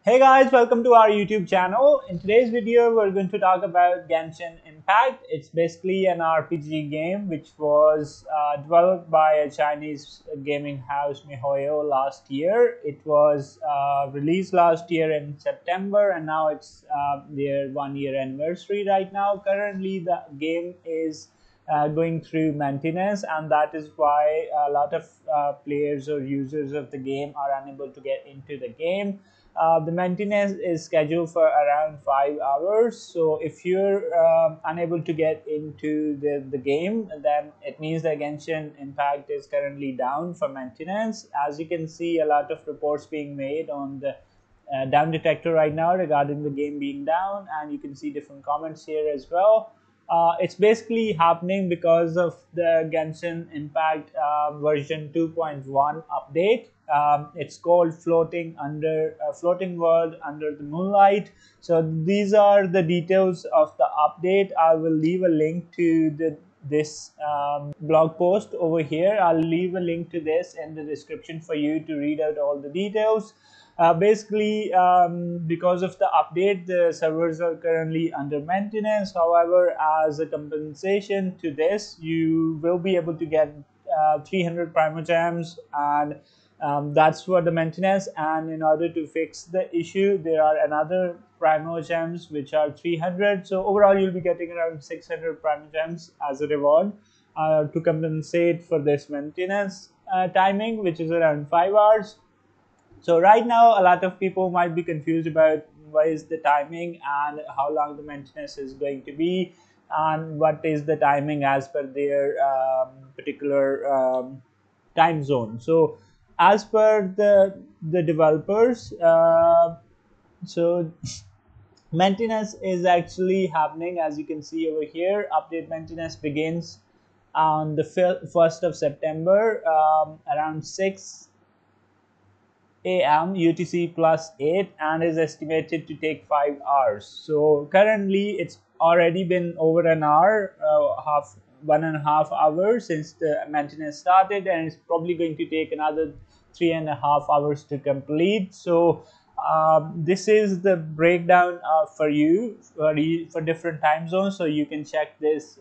Hey guys, welcome to our YouTube channel. In today's video, we're going to talk about Genshin Impact. It's basically an RPG game which was developed by a Chinese gaming house Mihoyo last year. It was released last year in September, and now it's their 1 year anniversary right now. Currently, the game is going through maintenance, and that is why a lot of players or users of the game are unable to get into the game. The maintenance is scheduled for around 5 hours. So if you're unable to get into the game, then it means that Genshin Impact is currently down for maintenance. As you can see, a lot of reports being made on the down detector right now regarding the game being down, and you can see different comments here as well. It's basically happening because of the Genshin Impact version 2.1 update. It's called Floating World Under the Moonlight. So these are the details of the update. I will leave a link to this blog post over here. I'll leave a link to this in the description for you to read out all the details. Basically, because of the update, the servers are currently under maintenance. However, as a compensation to this, you will be able to get 300 primogems, and that's for the maintenance. And in order to fix the issue, there are another primogems which are 300. So overall, you'll be getting around 600 primogems as a reward to compensate for this maintenance timing, which is around 5 hours. So right now, a lot of people might be confused about what is the timing and how long the maintenance is going to be, and what is the timing as per their particular time zone. So as per the developers, so maintenance is actually happening. As you can see over here, update maintenance begins on the 1st of September around 6 a.m. UTC plus 8, and is estimated to take 5 hours. So currently it's already been over an hour, 1.5 hours since the maintenance started, and it's probably going to take another 3.5 hours to complete. So this is the breakdown for you for different time zones. So you can check this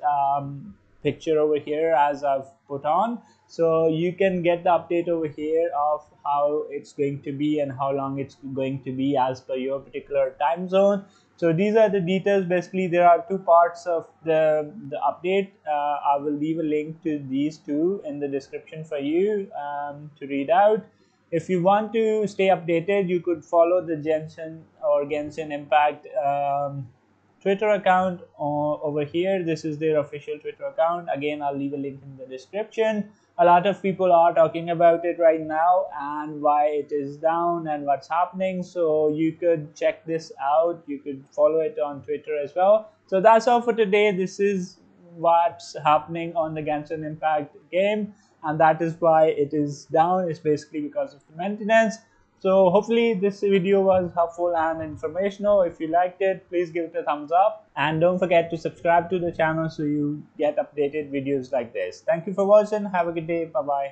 picture over here as I've put on. So you can get the update over here of how it's going to be and how long it's going to be as per your particular time zone. So these are the details. Basically, there are two parts of the update. I will leave a link to these two in the description for you to read out. If you want to stay updated, you could follow the Genshin Impact Twitter account over here. This is their official Twitter account. Again, I'll leave a link in the description. A lot of people are talking about it right now and why it is down and what's happening. So you could check this out. You could follow it on Twitter as well. So that's all for today. This is what's happening on the Genshin Impact game, and that is why it is down. It's basically because of the maintenance. So hopefully this video was helpful and informational. If you liked it, please give it a thumbs up, and don't forget to subscribe to the channel so you get updated videos like this. Thank you for watching. Have a good day. Bye bye.